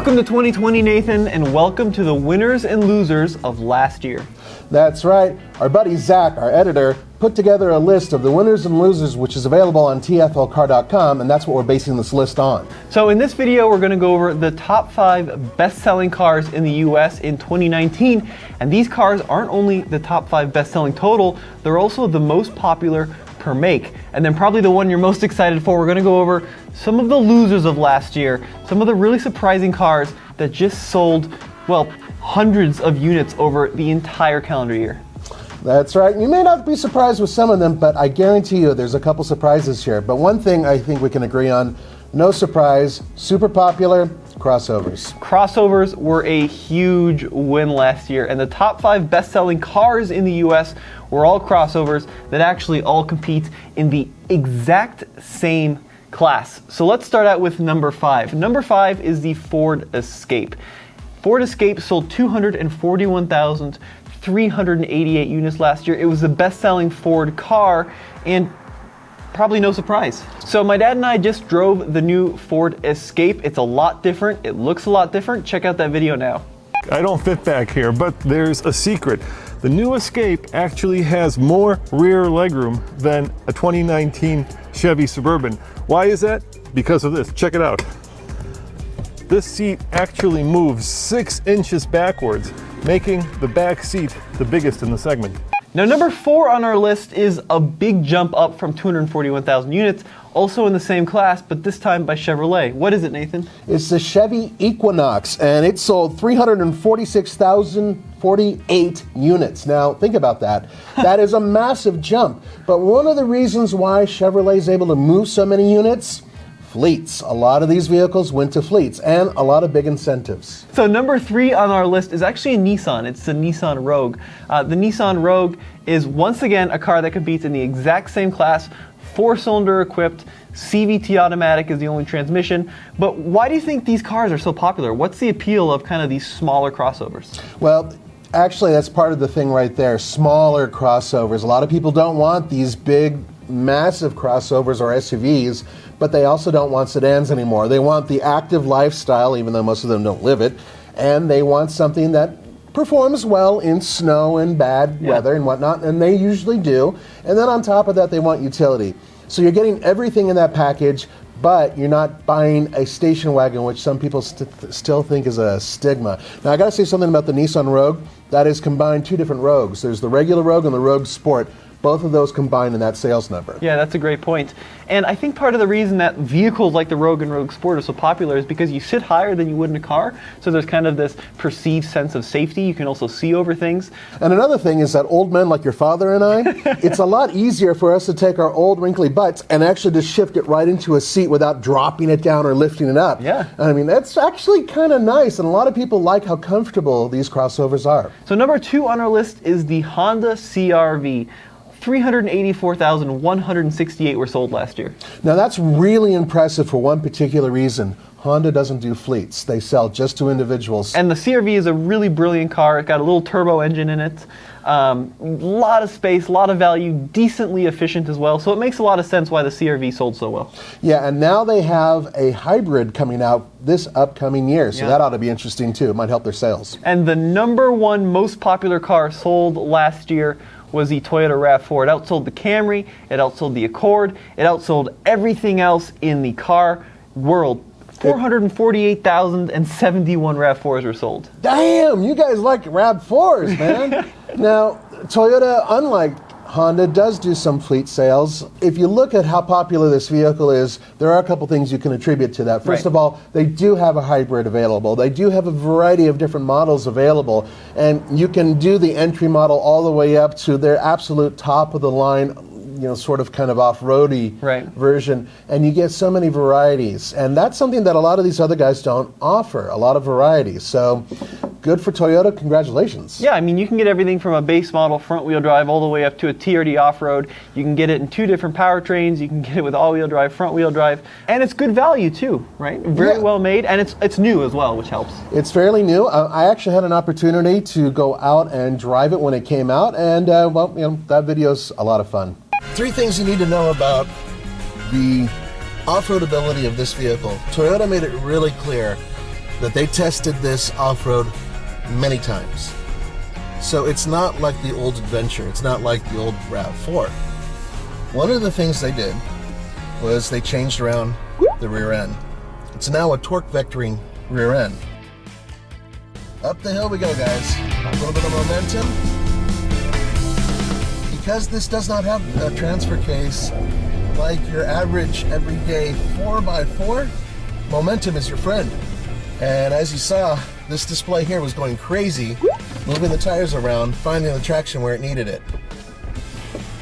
Welcome to 2020, Nathan, and welcome to the winners and losers of last year. That's right. Our buddy Zach, our editor, put together a list of the winners and losers, which is available on tflcar.com, and that's what we're basing this list on. So in this video, we're going to go over the top 5 best-selling cars in the US in 2019, and these cars aren't only the top 5 best-selling total, they're also the most popular per make. And then probably the one you're most excited for, we're going to go over some of the losers of last year, some of the really surprising cars that just sold, well, hundreds of units over the entire calendar year. That's right. You may not be surprised with some of them, but I guarantee you there's a couple surprises here. But one thing I think we can agree on, no surprise, super popular, crossovers. Crossovers were a huge win last year, and the top 5 best-selling cars in the US were all crossovers that actually all compete in the exact same class. So let's start out with number 5. Number 5 is the Ford Escape. Ford Escape sold 241,388 units last year. It was the best-selling Ford car, and probably no surprise. So my dad and I just drove the new Ford Escape. It's a lot different. It looks a lot different. Check out that video now. I don't fit back here, but there's a secret. The new Escape actually has more rear legroom than a 2019 Chevy Suburban. Why is that? Because of this. Check it out. This seat actually moves 6 inches backwards, making the back seat the biggest in the segment. Now, number 4 on our list is a big jump up from 241,000 units, also in the same class, but this time by Chevrolet. What is it, Nathan? It's the Chevy EQUINOX, and it sold 346,048 units. Now, think about that. That is a massive jump. But one of the reasons why Chevrolet is able to move so many units, fleets. A lot of these vehicles went to fleets, and a lot of big incentives. So number 3 on our list is actually a Nissan. It's the Nissan Rogue. The Nissan Rogue is once again a car that competes in the exact same class, 4-cylinder equipped, CVT automatic is the only transmission. But why do you think these cars are so popular? What's the appeal of kind of these smaller crossovers? Well, actually, that's part of the thing right there. Smaller crossovers. A lot of people don't want these big, massive crossovers or SUVs, but they also don't want sedans anymore. They want the active lifestyle, even though most of them don't live it, and they want something that performs well in snow and bad weather and whatnot, and they usually do. And then on top of that, they want utility. So you're getting everything in that package, but you're not buying a station wagon, which some people still think is a stigma. Now, I gotta say something about the Nissan Rogue. That is combined 2 different Rogues. There's the regular Rogue and the Rogue Sport. Both of those combined in that sales number. Yeah, that's a great point. And I think part of the reason that vehicles like the Rogue and Rogue Sport are so popular is because you sit higher than you would in a car. So there's kind of this perceived sense of safety. You can also see over things. And another thing is that old men like your father and I, it's a lot easier for us to take our old wrinkly butts and actually just shift it right into a seat without dropping it down or lifting it up. Yeah. I mean, that's actually kind of nice, and a lot of people like how comfortable these crossovers are. So number 2 on our list is the Honda CR-V. 384,168 were sold last year. Now that's really impressive for one particular reason. Honda doesn't do fleets. They sell just to individuals. And the CR-V is a really brilliant car. It's got a little turbo engine in it. A lot of space, a lot of value, decently efficient as well. So it makes a lot of sense why the CR-V sold so well. Yeah, and now they have a hybrid coming out this upcoming year. So that ought to be interesting too. It might help their sales. And the number 1 most popular car sold last year was the Toyota RAV4. It outsold the Camry, it outsold the Accord, it outsold everything else in the car world. 448,071 RAV4s were sold. Damn, you guys like RAV4s, man. Now, Toyota, unlike Honda, does do some fleet sales. If you look at how popular this vehicle is, there are a couple things you can attribute to that. First of all, they do have a hybrid available. They do have a variety of different models available, and you can do the entry model all the way up to their absolute top of the line, you know, sort of kind of off-roady version, and you get so many varieties. And that's something that a lot of these other guys don't offer, a lot of varieties. So good for Toyota, congratulations. Yeah, I mean, you can get everything from a base model front-wheel drive all the way up to a TRD off-road. You can get it in 2 different powertrains. You can get it with all-wheel drive, front-wheel drive, and it's good value too, right? Very well made, and it's new as well, which helps. It's fairly new. I actually had an opportunity to go out and drive it when it came out, and well, you know, that video's a lot of fun. 3 things you need to know about the off-road ability of this vehicle. Toyota made it really clear that they tested this off-road many times. So it's not like the old Adventure. It's not like the old RAV4. One of the things they did was they changed around the rear end. It's now a torque vectoring rear end. Up the hill we go, guys. A little bit of momentum. Because this does not have a transfer case like your average everyday 4x4, momentum is your friend. And as you saw, this display here was going crazy, moving the tires around, finding the traction where it needed it.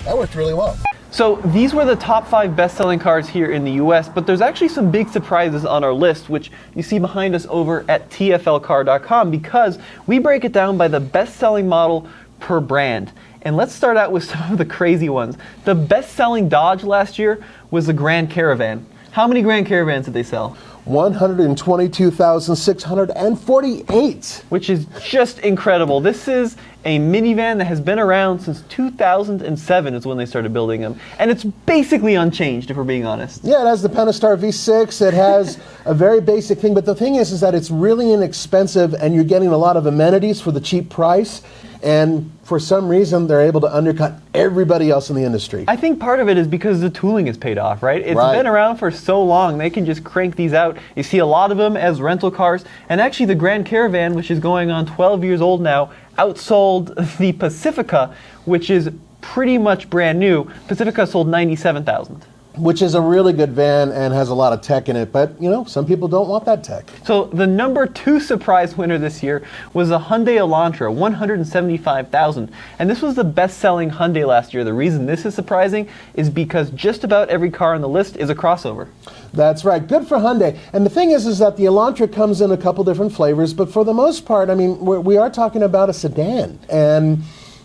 That worked really well. So these were the top 5 best-selling cars here in the US, but there's actually some big surprises on our list, which you see behind us over at tflcar.com, because we break it down by the best-selling model per brand. And let's start out with some of the crazy ones. The best-selling Dodge last year was the Grand Caravan. How many Grand Caravans did they sell? 122,648. Which is just incredible. This is a minivan that has been around since 2007 is when they started building them. And it's basically unchanged, if we're being honest. Yeah, it has the Pentastar V6. It has a very basic thing. But the thing is that it's really inexpensive and you're getting a lot of amenities for the cheap price. And for some reason, they're able to undercut everybody else in the industry. I think part of it is because the tooling is paid off, right? It's Right. been around for so long, they can just crank these out. You see a lot of them as rental cars. And actually the Grand Caravan, which is going on 12 years old now, outsold the Pacifica, which is pretty much brand new. Pacifica sold 97,000. Which is a really good van and has a lot of tech in it, but you know, some people don't want that tech. So the number 2 surprise winner this year was a Hyundai Elantra, 175,000. And this was the best-selling Hyundai last year. The reason this is surprising is because just about every car on the list is a crossover. That's right, good for Hyundai. And the thing is that the Elantra comes in a couple different flavors, but for the most part, I mean, we are talking about a sedan. And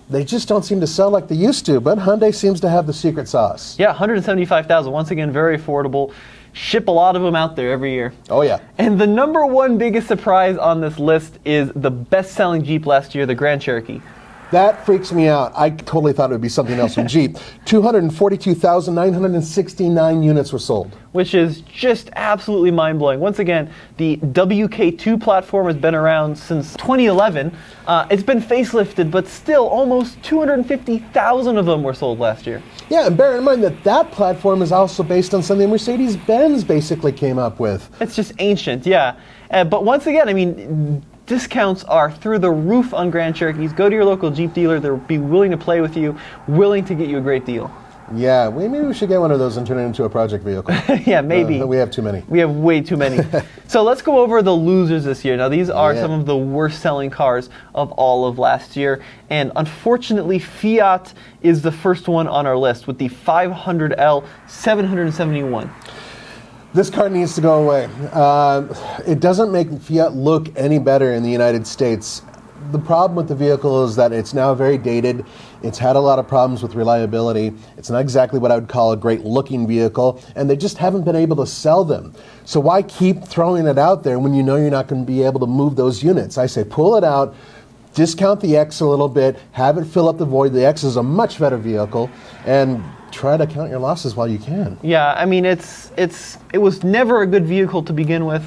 they just don't seem to sell like they used to, but Hyundai seems to have the secret sauce. Yeah, 175,000. Once again, very affordable. Ship a lot of them out there every year. Oh yeah. And the number 1 biggest surprise on this list is the best-selling Jeep last year, the Grand Cherokee. That freaks me out. I totally thought it would be something else from Jeep. 242,969 units were sold. Which is just absolutely mind-blowing. Once again, the WK2 platform has been around since 2011. It's been facelifted, but still almost 250,000 of them were sold last year. Yeah, and bear in mind that that platform is also based on something Mercedes-Benz basically came up with. It's just ancient, yeah. But once again, I mean, discounts are through the roof on Grand Cherokees. Go to your local Jeep dealer. They'll be willing to play with you, willing to get you a great deal. Yeah, maybe we should get one of those and turn it into a project vehicle. Yeah, maybe. We have too many. We have way too many. So let's go over the losers this year. Now, these are some of the worst selling cars of all of last year. And unfortunately, Fiat is the first one on our list with the 500L 771. This car needs to go away. It doesn't make Fiat look any better in the United States. The problem with the vehicle is that it's now very dated. It's had a lot of problems with reliability. It's not exactly what I would call a great looking vehicle, and they just haven't been able to sell them. So why keep throwing it out there when you know you're not going to be able to move those units? I say pull it out, discount the X a little bit, have it fill up the void. The X is a much better vehicle, and try to count your losses while you can. Yeah, I mean, it was never a good vehicle to begin with.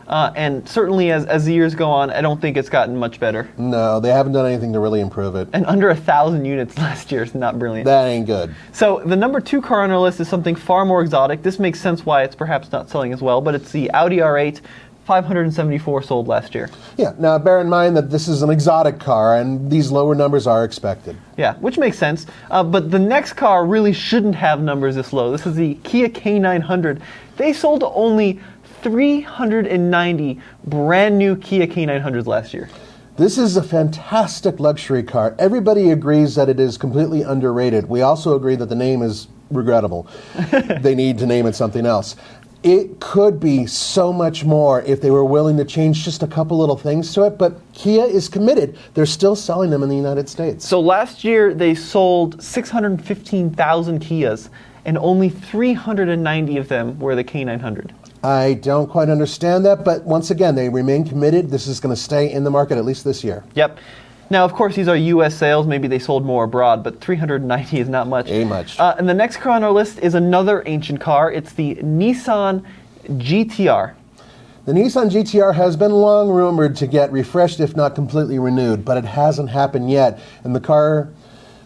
And certainly as the years go on, I don't think it's gotten much better. No, they haven't done anything to really improve it. And under 1,000 units last year is not brilliant. That ain't good. So the number 2 car on our list is something far more exotic. This makes sense why it's perhaps not selling as well, but it's the Audi R8, 574 sold last year. Yeah, now bear in mind that this is an exotic car and these lower numbers are expected. Yeah, which makes sense. But the next car really shouldn't have numbers this low. This is the Kia K900. They sold only 390 brand new Kia K900s last year. This is a fantastic luxury car. Everybody agrees that it is completely underrated. We also agree that the name is regrettable. They need to name it something else. It could be so much more if they were willing to change just a couple little things to it, but Kia is committed. They're still selling them in the United States. So last year they sold 615,000 Kias, and only 390 of them were the K900. I don't quite understand that, but once again, they remain committed. This is going to stay in the market at least this year. Yep. Now, of course, these are U.S. sales. Maybe they sold more abroad, but 390 is not much. Ain't much. And the next car on our list is another ancient car. It's the Nissan GTR. The Nissan GTR has been long rumored to get refreshed, if not completely renewed, but it hasn't happened yet. And the car,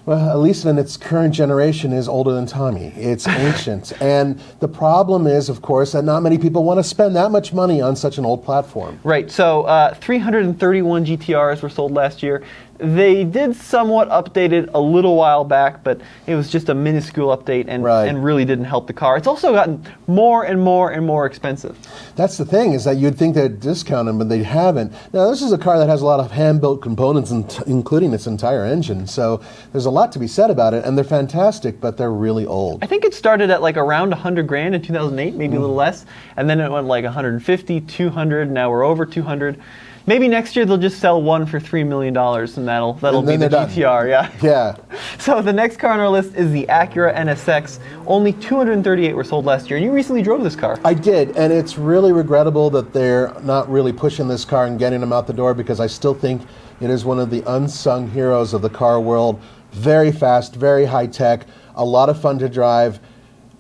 well, at least in its current generation, is older than Tommy. It's ancient. And the problem is, of course, that not many people want to spend that much money on such an old platform. Right, so 331 GTRs were sold last year. They did somewhat update it a little while back, but it was just a minuscule update and really didn't help the car. It's also gotten more and more and more expensive. That's the thing, is that you'd think they'd discount them, but they haven't. Now, this is a car that has a lot of hand-built components, including its entire engine, so there's a lot to be said about it, and they're fantastic, but they're really old. I think it started at like around 100 grand in 2008, maybe a little less, and then it went like 150, 200, now we're over 200. Maybe next year they'll just sell one for $3 million, and that'll be the GTR, yeah. Yeah. So the next car on our list is the ACURA NSX. Only 238 were sold last year, and you recently drove this car. I did, and it's really regrettable that they're not really pushing this car and getting them out the door, because I still think it is one of the unsung heroes of the car world. Very fast, very high tech, a lot of fun to drive.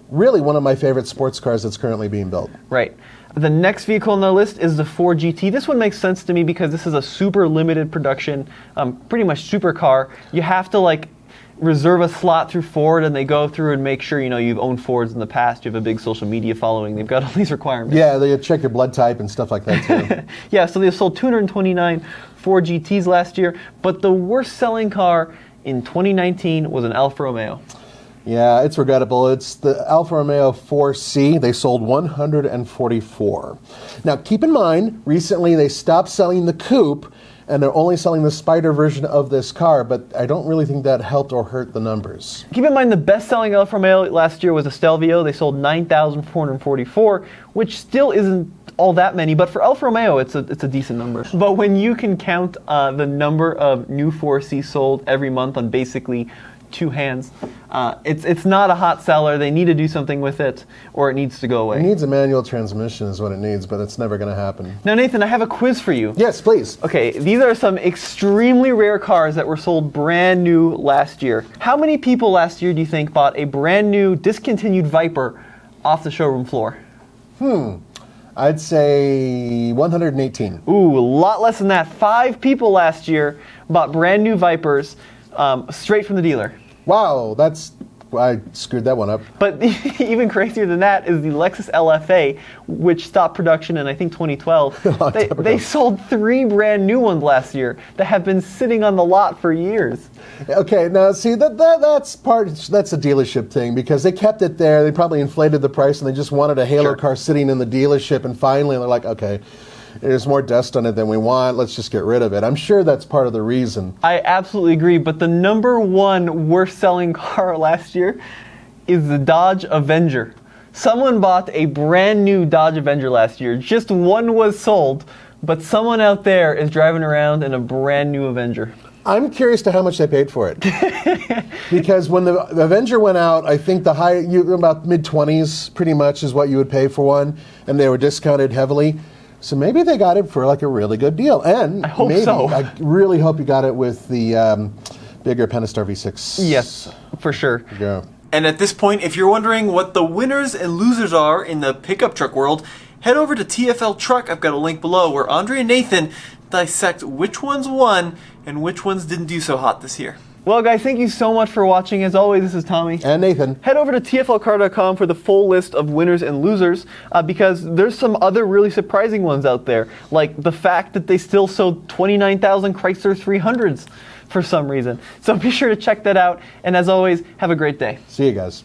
Really one of my favorite sports cars that's currently being built. Right. The next vehicle on the list is the Ford GT. This one makes sense to me because this is a super limited production, pretty much supercar. You have to like reserve a slot through Ford, and they go through and make sure you've owned Fords in the past. You have a big social media following. They've got all these requirements. Yeah, they check your blood type and stuff like that too. Yeah, so they sold 229 Ford GTs last year, but the worst selling car in 2019 was an Alfa Romeo. Yeah, it's regrettable. It's the Alfa Romeo 4C. They sold 144. Now, keep in mind, recently they stopped selling the coupe, and they're only selling the Spider version of this car, but I don't really think that helped or hurt the numbers. Keep in mind the best-selling Alfa Romeo last year was a Stelvio. They sold 9,444, which still isn't all that many, but for Alfa Romeo, it's a decent number. But when you can count the number of new 4Cs sold every month on basically two hands, it's not a hot seller. They need to do something with it, or it needs to go away. It needs a manual transmission is what it needs, but it's never going to happen. Now, Nathan, I have a quiz for you. Yes, please. Okay, these are some extremely rare cars that were sold brand new last year. How many people last year do you think bought a brand new discontinued Viper off the showroom floor? I'd say 118. Ooh, a lot less than that. 5 people last year bought brand new Vipers straight from the dealer. Wow, I screwed that one up. But even crazier than that is the Lexus LFA, which stopped production in, I think, 2012. They sold 3 brand new ones last year that have been sitting on the lot for years. Okay, now see, that's a dealership thing, because they kept it there. They probably inflated the price, and they just wanted a halo car sitting in the dealership, and finally they're like, okay, there's more dust on it than we want. Let's just get rid of it. I'm sure that's part of the reason. I absolutely agree, but the number one worst selling car last year is the Dodge Avenger. Someone bought a brand new Dodge Avenger last year. Just one was sold, but someone out there is driving around in a brand new Avenger. I'm curious to how much they paid for it. Because when the Avenger went out, I think about mid-20s pretty much is what you would pay for one, and they were discounted heavily. So maybe they got it for like a really good deal. And I hope so. I really hope you got it with the bigger Pentastar V6. Yes, for sure. Yeah. And at this point, if you're wondering what the winners and losers are in the pickup truck world, head over to TFL Truck. I've got a link below where Andre and Nathan dissect which ones won and which ones didn't do so hot this year. Well, guys, thank you so much for watching. As always, this is Tommy. And Nathan. Head over to TFLcar.com for the full list of winners and losers, because there's some other really surprising ones out there, like the fact that they still sold 29,000 Chrysler 300s for some reason. So be sure to check that out. And as always, have a great day. See you guys.